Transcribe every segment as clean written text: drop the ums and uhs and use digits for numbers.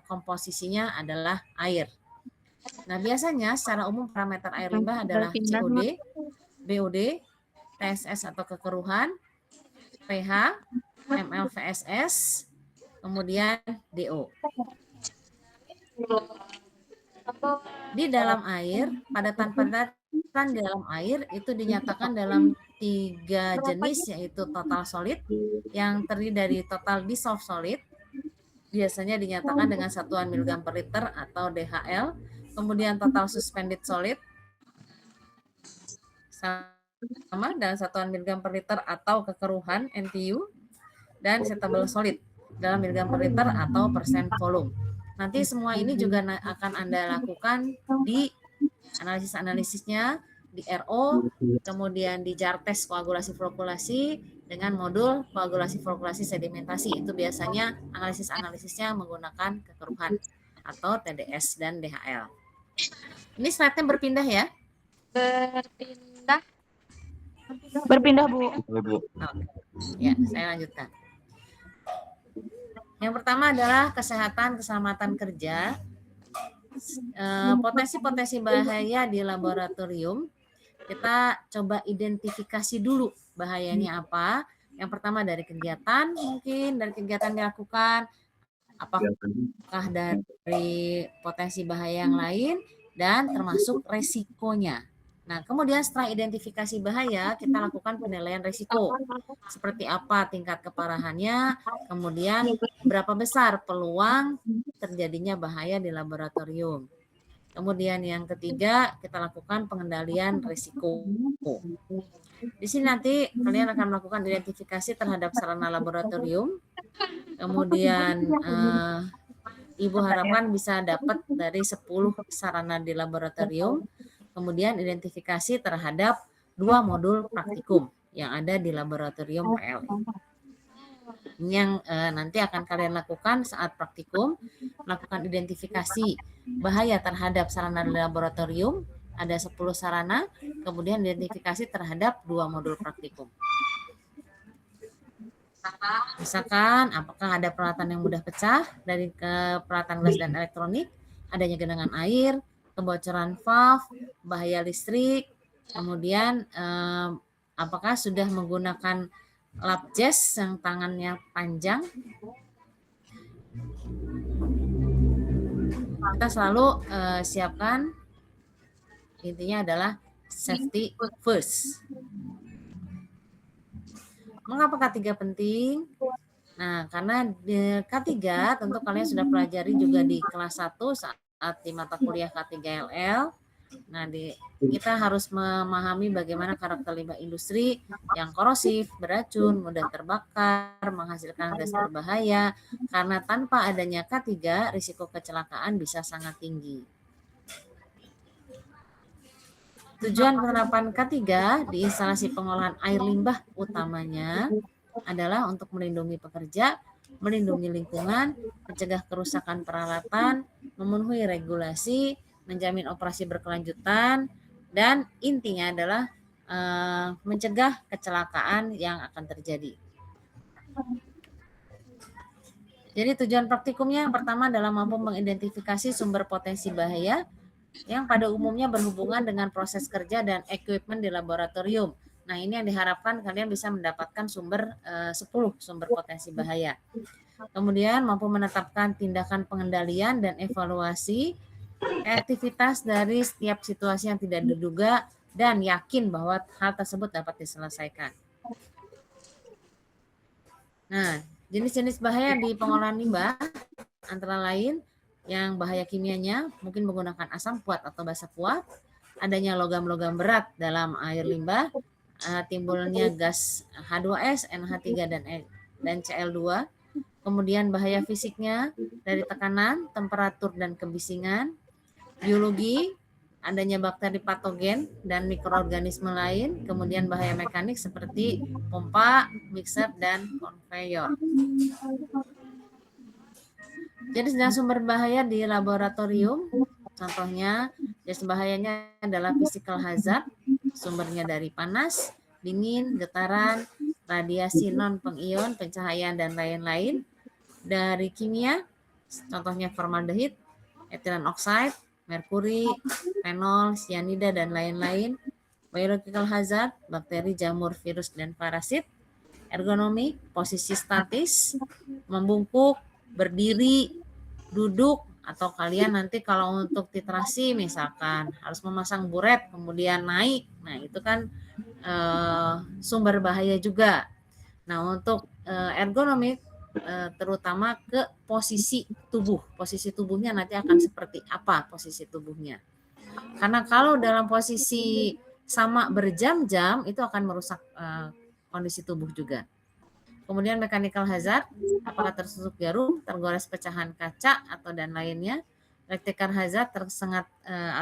komposisinya adalah air. Nah, biasanya secara umum parameter air limbah adalah COD, BOD, TSS atau kekeruhan, pH, mLVSS, kemudian DO. Di dalam air, padatan di dalam air itu dinyatakan dalam 3 jenis, yaitu total solid yang terdiri dari total dissolved solid, biasanya dinyatakan dengan satuan miligram per liter atau DHL, kemudian total suspended solid sama dalam satuan miligram per liter atau kekeruhan NTU, dan setable solid dalam miligram per liter atau persen volume. Nanti semua ini juga akan Anda lakukan di analisis-analisisnya di RO, kemudian di jar tes koagulasi flokulasi dengan modul koagulasi flokulasi sedimentasi. Itu biasanya analisis-analisisnya menggunakan kekeruhan atau TDS dan DHL. Ini slide-nya berpindah ya? Berpindah, Bu. Ya, saya lanjutkan. Yang pertama adalah kesehatan keselamatan kerja. Potensi-potensi bahaya di laboratorium, kita coba identifikasi dulu bahayanya apa. Yang pertama dari kegiatan, mungkin dari kegiatan dilakukan, apakah dari potensi bahaya yang lain, dan termasuk resikonya. Nah, kemudian setelah identifikasi bahaya, kita lakukan penilaian risiko. Seperti apa tingkat keparahannya, kemudian berapa besar peluang terjadinya bahaya di laboratorium. Kemudian yang ketiga, kita lakukan pengendalian risiko. Di sini nanti kalian akan melakukan identifikasi terhadap sarana laboratorium. Kemudian Ibu harapkan bisa dapat dari 10 sarana di laboratorium. Kemudian identifikasi terhadap 2 modul praktikum yang ada di laboratorium PLI. Yang nanti akan kalian lakukan saat praktikum, melakukan identifikasi bahaya terhadap sarana di laboratorium, ada 10 sarana, kemudian identifikasi terhadap 2 modul praktikum. Misalkan apakah ada peralatan yang mudah pecah dari peralatan gas dan elektronik, adanya genangan air, kebocoran valve, bahaya listrik, kemudian apakah sudah menggunakan lap jas yang tangannya panjang. Kita selalu siapkan, intinya adalah safety first. Mengapa K3 penting? Nah, karena di K3 tentu kalian sudah pelajari juga di kelas 1 saat di mata kuliah K3LL. Nah, kita harus memahami bagaimana karakter limbah industri yang korosif, beracun, mudah terbakar, menghasilkan gas berbahaya. Karena tanpa adanya K3, risiko kecelakaan bisa sangat tinggi. Tujuan penerapan K3 di instalasi pengolahan air limbah utamanya adalah untuk melindungi pekerja, melindungi lingkungan, mencegah kerusakan peralatan, memenuhi regulasi, menjamin operasi berkelanjutan, dan intinya adalah mencegah kecelakaan yang akan terjadi. Jadi tujuan praktikumnya yang pertama adalah mampu mengidentifikasi sumber potensi bahaya yang pada umumnya berhubungan dengan proses kerja dan equipment di laboratorium. Nah, ini yang diharapkan kalian bisa mendapatkan 10 sumber potensi bahaya. Kemudian mampu menetapkan tindakan pengendalian dan evaluasi aktivitas dari setiap situasi yang tidak diduga dan yakin bahwa hal tersebut dapat diselesaikan. Nah, jenis-jenis bahaya di pengolahan limbah antara lain yang bahaya kimianya mungkin menggunakan asam kuat atau basa kuat, adanya logam-logam berat dalam air limbah, timbulnya gas H2S, NH3 dan Cl2, kemudian bahaya fisiknya dari tekanan, temperatur dan kebisingan, biologi, adanya bakteri patogen dan mikroorganisme lain, kemudian bahaya mekanik seperti pompa, mixer dan konveyor. Jenis dan sumber bahaya di laboratorium, contohnya jenis bahayanya adalah physical hazard, sumbernya dari panas, dingin, getaran, radiasi non pengion, pencahayaan, dan lain-lain. Dari kimia, Contohnya formaldehid, ethylene oxide, merkuri, fenol, cyanida, dan lain-lain. Biological hazard, bakteri, jamur, virus, dan parasit. Ergonomi, posisi statis, membungkuk, berdiri, duduk, atau kalian nanti kalau untuk titrasi misalkan harus memasang buret kemudian naik. Nah, itu kan sumber bahaya juga. Nah, untuk ergonomi terutama ke posisi tubuh. Posisi tubuhnya nanti akan seperti apa posisi tubuhnya. Karena kalau dalam posisi sama berjam-jam itu akan merusak kondisi tubuh juga. Kemudian mechanical hazard, apakah tertusuk jarum, tergores pecahan kaca atau dan lainnya. Electrical hazard, tersengat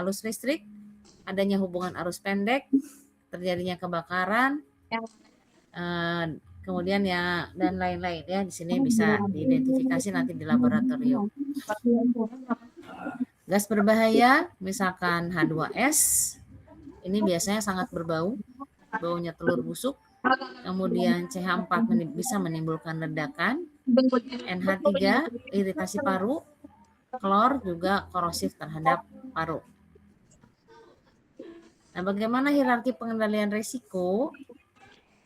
arus listrik, adanya hubungan arus pendek, terjadinya kebakaran, kemudian ya dan lain-lain ya. Di sini bisa diidentifikasi nanti di laboratorium. Gas berbahaya, misalkan H2S, ini biasanya sangat berbau, baunya telur busuk. Kemudian CH4 bisa menimbulkan ledakan, NH3 iritasi paru, klor juga korosif terhadap paru. Nah, bagaimana hierarki pengendalian risiko?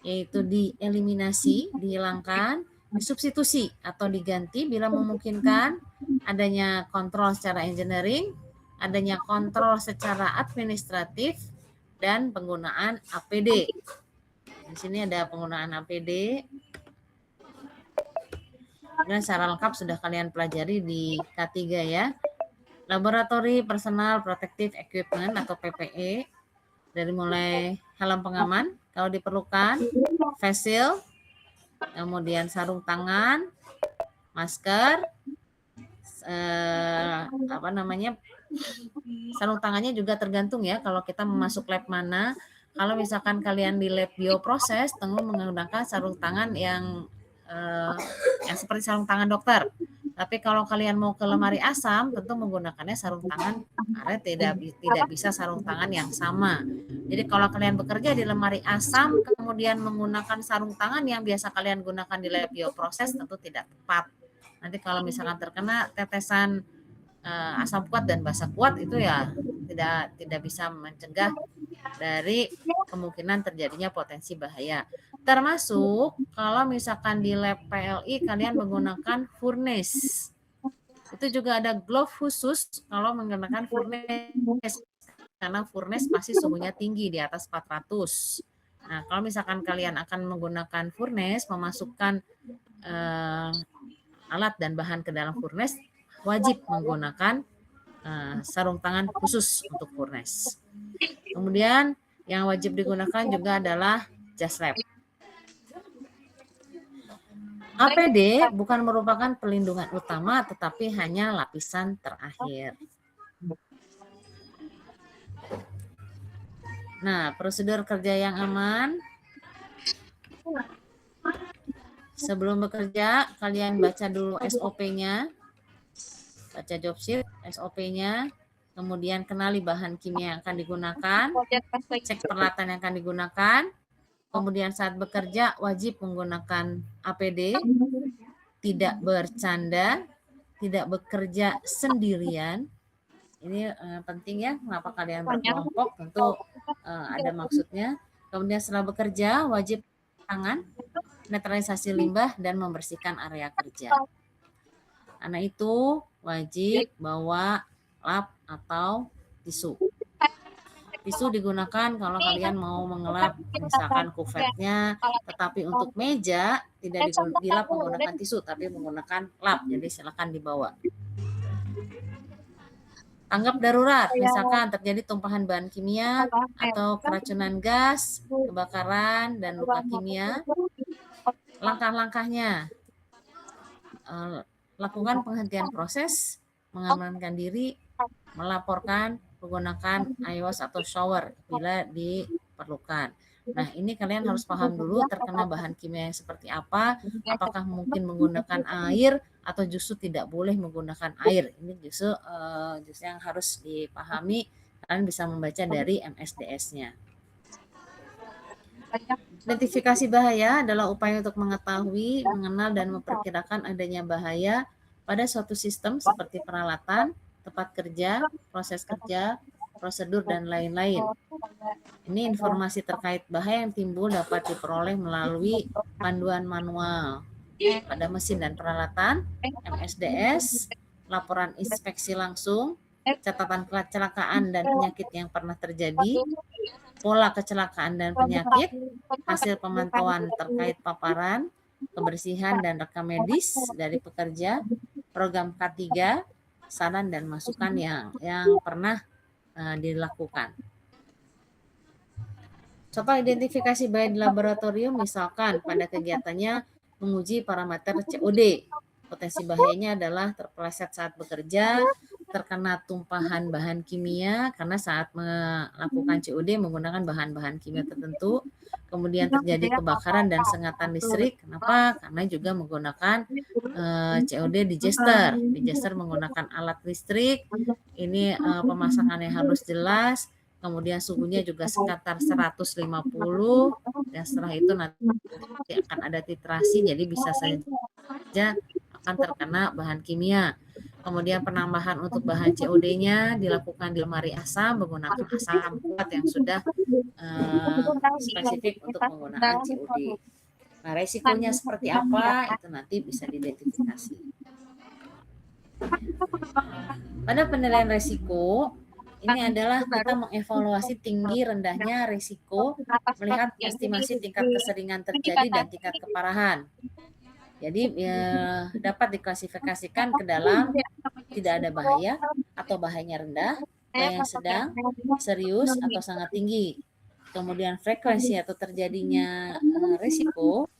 Yaitu dieliminasi, dihilangkan, disubstitusi atau diganti bila memungkinkan, adanya kontrol secara engineering, adanya kontrol secara administratif, dan penggunaan APD. Di sini ada penggunaan APD. Dan secara lengkap sudah kalian pelajari di K3 ya. Laboratory Personal Protective Equipment atau PPE. Dari mulai helm pengaman kalau diperlukan, face shield, kemudian sarung tangan, masker, sarung tangannya juga tergantung ya kalau kita masuk lab mana. Kalau misalkan kalian di lab bioproses, tentu menggunakan sarung tangan yang seperti sarung tangan dokter. Tapi kalau kalian mau ke lemari asam, tentu menggunakannya sarung tangan karena tidak bisa sarung tangan yang sama. Jadi kalau kalian bekerja di lemari asam, kemudian menggunakan sarung tangan yang biasa kalian gunakan di lab bioproses, tentu tidak tepat. Nanti kalau misalkan terkena tetesan asam kuat dan basa kuat, itu ya tidak bisa mencegah dari kemungkinan terjadinya potensi bahaya. Termasuk kalau misalkan di lab PLI kalian menggunakan furnace. Itu juga ada glove khusus kalau menggunakan furnace. Karena furnace pasti suhunya tinggi di atas 400. Nah, kalau misalkan kalian akan menggunakan furnace, memasukkan alat dan bahan ke dalam furnace, wajib menggunakan sarung tangan khusus untuk furnace. Kemudian yang wajib digunakan juga adalah jas lab. APD bukan merupakan pelindungan utama, tetapi hanya lapisan terakhir. Nah, prosedur kerja yang aman. Sebelum bekerja, kalian baca dulu SOP-nya. Baca job sheet, SOP-nya. Kemudian kenali bahan kimia yang akan digunakan. Cek peralatan yang akan digunakan. Kemudian saat bekerja wajib menggunakan APD, tidak bercanda, tidak bekerja sendirian. Ini penting ya, kenapa kalian berkelompok, tentu ada maksudnya. Kemudian setelah bekerja wajib tangan, netralisasi limbah, dan membersihkan area kerja. Karena itu wajib bawa lap atau tisu. Tisu digunakan kalau kalian mau mengelap misalkan kuvetnya, tetapi untuk meja tidak dilap menggunakan tisu, tapi menggunakan lap, jadi silakan dibawa. Tanggap darurat, misalkan terjadi tumpahan bahan kimia atau keracunan gas, kebakaran, dan luka kimia. Langkah-langkahnya, lakukan penghentian proses, mengamankan diri, melaporkan, menggunakan iWash atau shower bila diperlukan. Nah, ini kalian harus paham dulu terkena bahan kimia yang seperti apa, apakah mungkin menggunakan air atau justru tidak boleh menggunakan air. Ini justru yang harus dipahami, kalian bisa membaca dari MSDS-nya. Identifikasi bahaya adalah upaya untuk mengetahui, mengenal, dan memperkirakan adanya bahaya pada suatu sistem seperti peralatan, tempat kerja, proses kerja, prosedur, dan lain-lain. Ini informasi terkait bahaya yang timbul dapat diperoleh melalui panduan manual pada mesin dan peralatan, MSDS, laporan inspeksi langsung, catatan kecelakaan dan penyakit yang pernah terjadi, pola kecelakaan dan penyakit, hasil pemantauan terkait paparan, kebersihan dan rekam medis dari pekerja, program K3, saran dan masukan yang pernah dilakukan. Contoh identifikasi bahaya di laboratorium, misalkan pada kegiatannya menguji parameter COD. Potensi bahayanya adalah terpeleset saat bekerja, terkena tumpahan bahan kimia karena saat melakukan COD menggunakan bahan-bahan kimia tertentu, kemudian terjadi kebakaran dan sengatan listrik. Kenapa? Karena juga menggunakan COD digester. Digester menggunakan alat listrik. Ini pemasangannya harus jelas. Kemudian suhunya juga sekitar 150, dan setelah itu nanti akan ada titrasi, jadi bisa saja akan terkena bahan kimia. Kemudian penambahan untuk bahan COD-nya dilakukan di lemari asam menggunakan asam kuat yang sudah spesifik untuk penggunaan COD. Nah, resikonya seperti apa itu nanti bisa diidentifikasi. Pada penilaian resiko, ini adalah kita mengevaluasi tinggi rendahnya risiko melihat estimasi tingkat keseringan terjadi dan tingkat keparahan. Jadi dapat diklasifikasikan ke dalam tidak ada bahaya atau bahayanya rendah, bahaya sedang, serius atau sangat tinggi. Kemudian frekuensi atau terjadinya risiko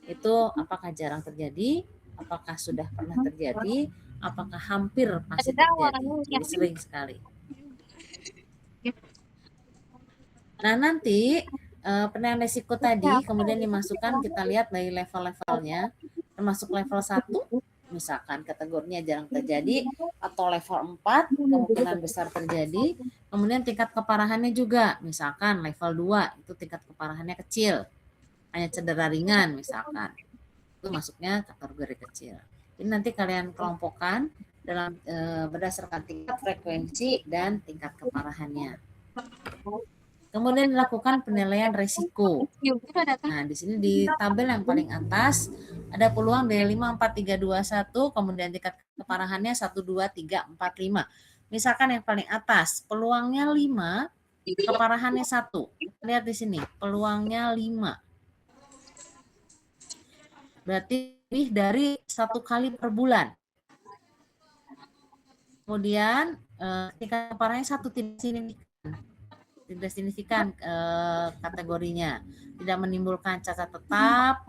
itu apakah jarang terjadi, apakah sudah pernah terjadi, apakah hampir pasti terjadi. Jadi sering sekali. Nah, nanti penilaian risiko tadi kemudian dimasukkan, kita lihat dari level-levelnya, termasuk level 1, misalkan kategorinya jarang terjadi, atau level 4, kemungkinan besar terjadi. Kemudian tingkat keparahannya juga, misalkan level 2, itu tingkat keparahannya kecil, hanya cedera ringan misalkan. Itu masuknya kategori kecil. Ini nanti kalian kelompokkan dalam berdasarkan tingkat frekuensi dan tingkat keparahannya. Kemudian dilakukan penilaian risiko. Nah, di sini di tabel yang paling atas ada peluang dari 5, 4, 3, 2, 1, kemudian tingkat keparahannya 1, 2, 3, 4, 5. Misalkan yang paling atas, peluangnya 5, keparahannya 1. Lihat di sini, peluangnya 5. Berarti lebih dari 1 kali per bulan. Kemudian tingkat keparahannya 1, tidak signifikan kategorinya, tidak menimbulkan cacat tetap,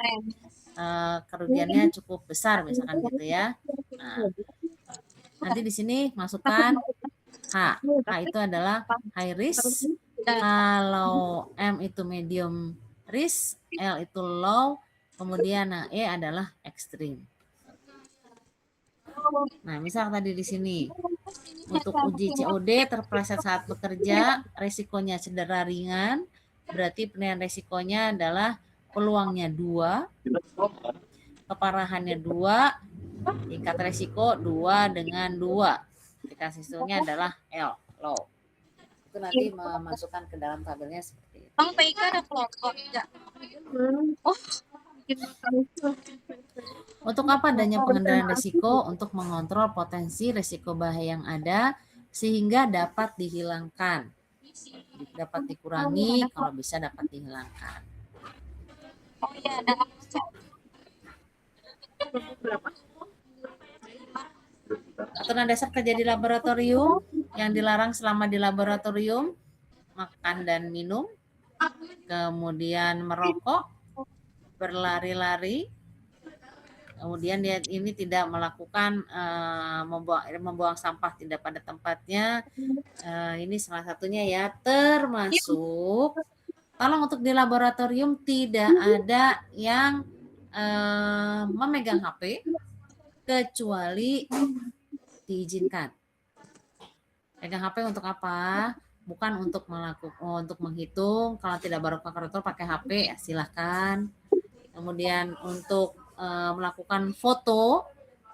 kerugiannya cukup besar misalkan gitu ya. Nah, nanti di sini masukkan H. H itu adalah high risk, kalau M itu medium risk, L itu low, kemudian E adalah extreme. Nah, misal tadi di sini untuk uji COD terpeleset saat bekerja, resikonya cedera ringan, berarti penilaian resikonya adalah peluangnya 2, keparahannya 2, tingkat resiko 2 dengan 2. Tingkat resikonya adalah L, low. Itu nanti memasukkan ke dalam tabelnya seperti itu. Bang PIK ada kelompok enggak? Oh. Untuk apa adanya pengendalian risiko? Untuk mengontrol potensi risiko bahaya yang ada sehingga dapat dihilangkan. Dapat dikurangi, kalau bisa dapat dihilangkan. Oh iya, ada Aturan dasar kerja di laboratorium yang dilarang selama di laboratorium: makan dan minum, kemudian merokok, berlari-lari, kemudian dia ini tidak melakukan membuang sampah tidak pada tempatnya. Ini salah satunya ya, termasuk tolong untuk di laboratorium tidak ada yang memegang HP kecuali diizinkan. Pegang HP untuk apa? Bukan untuk menghitung. Kalau tidak baru kalkulator pakai HP ya silahkan. Kemudian untuk melakukan foto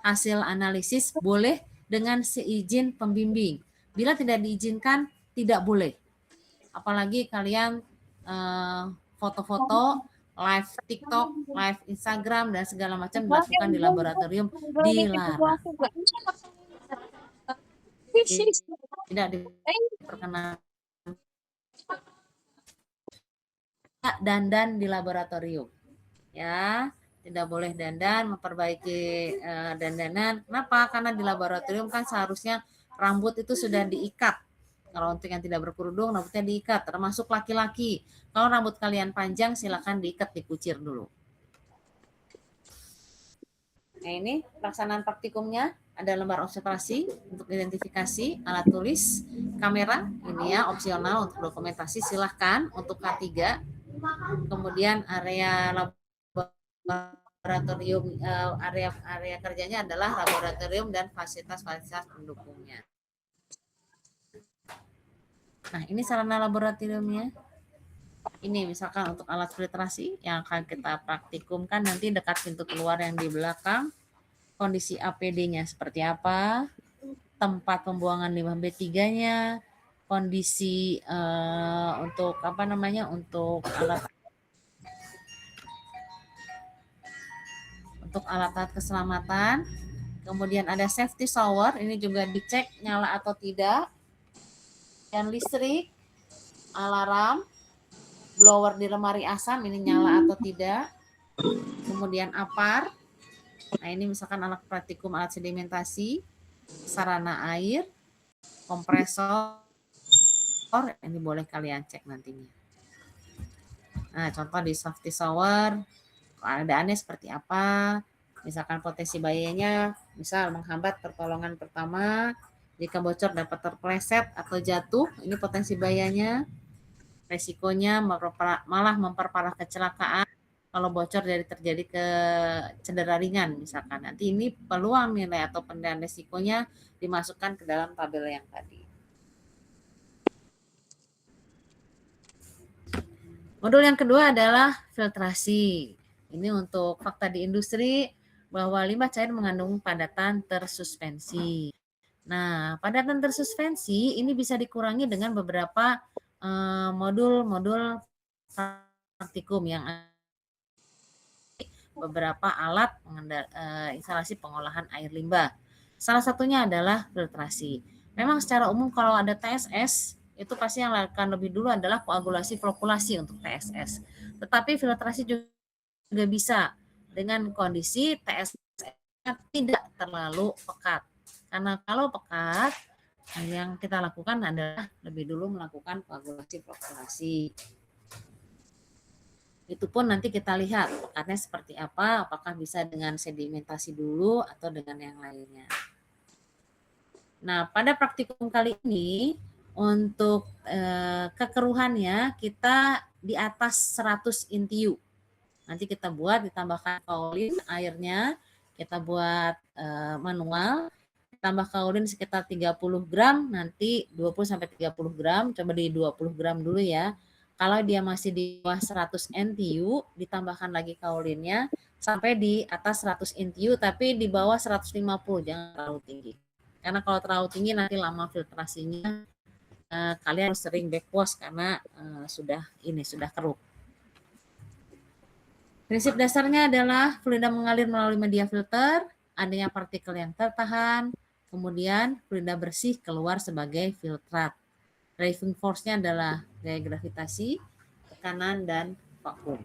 hasil analisis boleh dengan seizin pembimbing. Bila tidak diizinkan, tidak boleh. Apalagi kalian foto-foto, live TikTok, live Instagram, dan segala macam dilakukan di laboratorium dilarang. Tidak diperkenankan dandan di laboratorium. Ya, tidak boleh dandan, memperbaiki dandanan. Kenapa? Karena di laboratorium kan seharusnya rambut itu sudah diikat. Kalau untuk yang tidak berkerudung, rambutnya diikat, termasuk laki-laki. Kalau rambut kalian panjang, silakan diikat, dikucir dulu. Nah, ini pelaksanaan praktikumnya. Ada lembar observasi untuk identifikasi, alat tulis, kamera, ini ya opsional untuk dokumentasi, silahkan untuk K3. Kemudian area laboratorium, area kerjanya adalah laboratorium dan fasilitas-fasilitas pendukungnya. Nah, ini sarana laboratoriumnya. Ini misalkan untuk alat filtrasi yang akan kita praktikumkan nanti dekat pintu keluar yang di belakang. Kondisi APD-nya seperti apa, tempat pembuangan limbah B3-nya, kondisi untuk untuk alat-alat keselamatan. Kemudian ada safety shower, ini juga dicek nyala atau tidak. Dan listrik, alarm, blower di lemari asam ini nyala atau tidak. Kemudian APAR. Nah, ini misalkan alat praktikum alat sedimentasi, sarana air, kompresor, ini boleh kalian cek nantinya. Nah, contoh di safety shower, keadaannya seperti apa, misalkan potensi bahayanya, misal menghambat pertolongan pertama, jika bocor dapat terpleset atau jatuh, ini potensi bahayanya, resikonya malah memperparah kecelakaan, kalau bocor dari terjadi ke cedera ringan misalkan. Nanti ini peluang nilai atau penilaian resikonya dimasukkan ke dalam tabel yang tadi. Modul yang kedua adalah filtrasi. Ini untuk fakta di industri bahwa limbah cair mengandung padatan tersuspensi. Nah, padatan tersuspensi ini bisa dikurangi dengan beberapa modul-modul praktikum yang beberapa alat instalasi pengolahan air limbah. Salah satunya adalah filtrasi. Memang secara umum kalau ada TSS, itu pasti yang akan lebih dulu adalah koagulasi flokkulasi untuk TSS. Tetapi filtrasi juga bisa dengan kondisi TSS tidak terlalu pekat. Karena kalau pekat, yang kita lakukan adalah lebih dulu melakukan koagulasi flokkulasi. Itu pun nanti kita lihat pekatnya seperti apa, apakah bisa dengan sedimentasi dulu atau dengan yang lainnya. Nah, pada praktikum kali ini untuk kekeruhannya kita di atas 100 INTU. Nanti kita buat ditambahkan kaolin airnya, kita buat manual, tambah kaolin sekitar 30 gram, nanti 20 sampai 30 gram, coba di 20 gram dulu ya. Kalau dia masih di bawah 100 NTU, ditambahkan lagi kaulinnya sampai di atas 100 NTU, tapi di bawah 150, jangan terlalu tinggi. Karena kalau terlalu tinggi nanti lama filtrasinya, kalian harus sering backwash karena sudah keruh. Prinsip dasarnya adalah fluida mengalir melalui media filter, adanya partikel yang tertahan, kemudian fluida bersih keluar sebagai filtrat. Driving force-nya adalah gaya gravitasi, tekanan, dan vakum.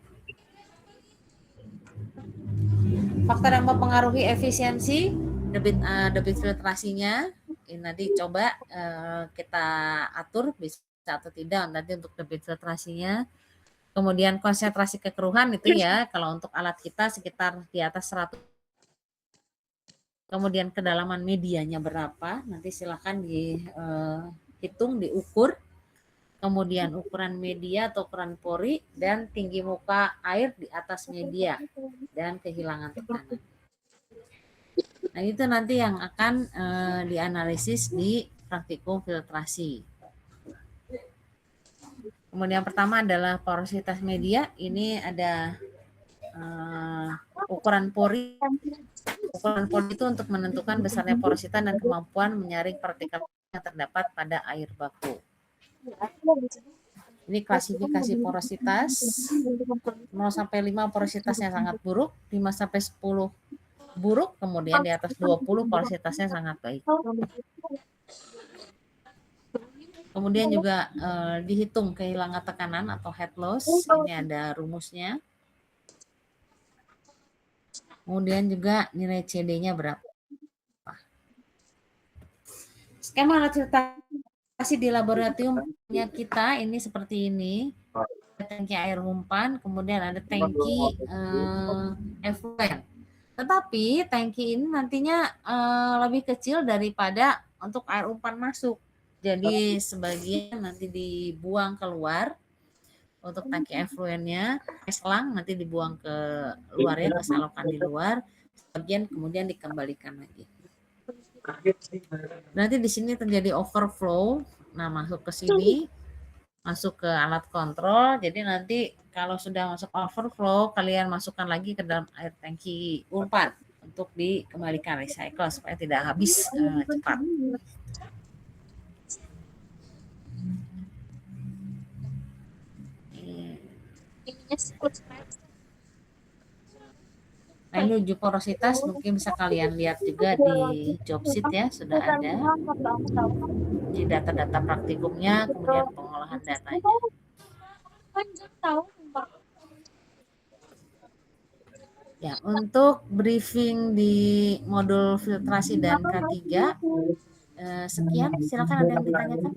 Faktor yang mempengaruhi efisiensi debit filtrasinya, ini nanti coba kita atur bisa atau tidak nanti untuk debit filtrasinya. Kemudian konsentrasi kekeruhan itu ya, kalau untuk alat kita sekitar di atas 100. Kemudian kedalaman medianya berapa, nanti silakan dihitung, diukur. Kemudian ukuran media atau ukuran pori, dan tinggi muka air di atas media, dan kehilangan tekanan. Nah, itu nanti yang akan dianalisis di praktikum filtrasi. Kemudian yang pertama adalah porositas media, ini ada ukuran pori. Ukuran pori itu untuk menentukan besarnya porositas dan kemampuan menyaring partikel yang terdapat pada air baku. Ini klasifikasi porositas. 0 sampai 5 porositasnya sangat buruk, 5 sampai 10 buruk, kemudian di atas 20 porositasnya sangat baik. Kemudian juga dihitung kehilangan tekanan atau head loss. Ini ada rumusnya. Kemudian juga nilai CD-nya berapa. Skema filtrasi di laboratoriumnya kita ini seperti ini. Tangki air umpan, kemudian ada tangki effluent. Tetapi tangki ini nantinya lebih kecil daripada untuk air umpan masuk. Jadi sebagian nanti dibuang keluar untuk tangki effluentnya, selang nanti dibuang ke luar ya, ke selokan di luar. Sebagian kemudian dikembalikan lagi. Nanti di sini terjadi overflow, nah masuk ke sini, masuk ke alat kontrol. Jadi nanti kalau sudah masuk overflow, kalian masukkan lagi ke dalam air tangki umpan untuk dikembalikan recycle supaya tidak habis cepat. Nah ini uji porositas mungkin bisa kalian lihat juga di job sheet ya, sudah ada di data-data praktikumnya, kemudian pengolahan datanya. Ya, untuk briefing di modul filtrasi dan K3 sekian, silakan ada yang ditanyakan.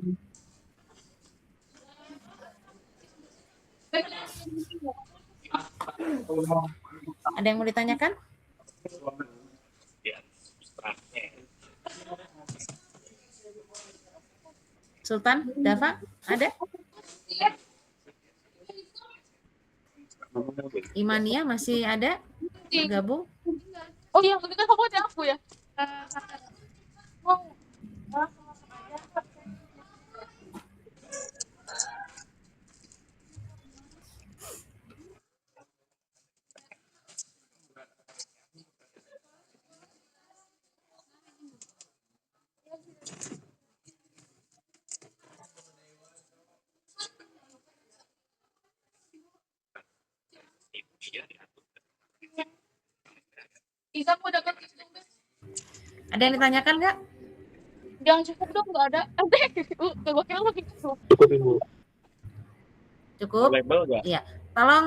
Ada yang mau ditanyakan? Sultan, Dava, ada? Imania masih ada? Bergabung? Oh iya, ini kan aku ya. Ada yang ditanyakan nggak? Jangan cukup dong, nggak ada. Gue kira lagi cukup. Cukup Ibu. Cukup? Label nggak? Iya. Tolong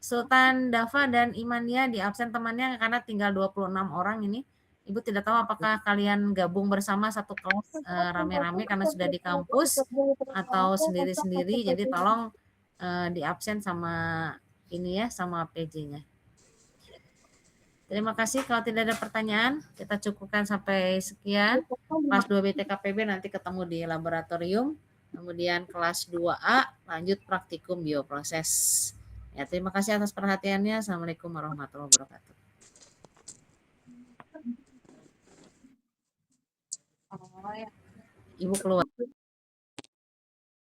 Sultan, Dava, dan Imania di absen temannya karena tinggal 26 orang ini. Ibu tidak tahu apakah kalian gabung bersama satu kelas rame-rame karena sudah di kampus atau sendiri-sendiri. Jadi tolong di absen sama ini ya, sama PJ-nya. Terima kasih. Kalau tidak ada pertanyaan, kita cukupkan sampai sekian. Kelas 2 BTKPB nanti ketemu di laboratorium. Kemudian kelas 2A lanjut praktikum bioproses. Ya, terima kasih atas perhatiannya. Assalamualaikum warahmatullahi wabarakatuh. Ibu keluar.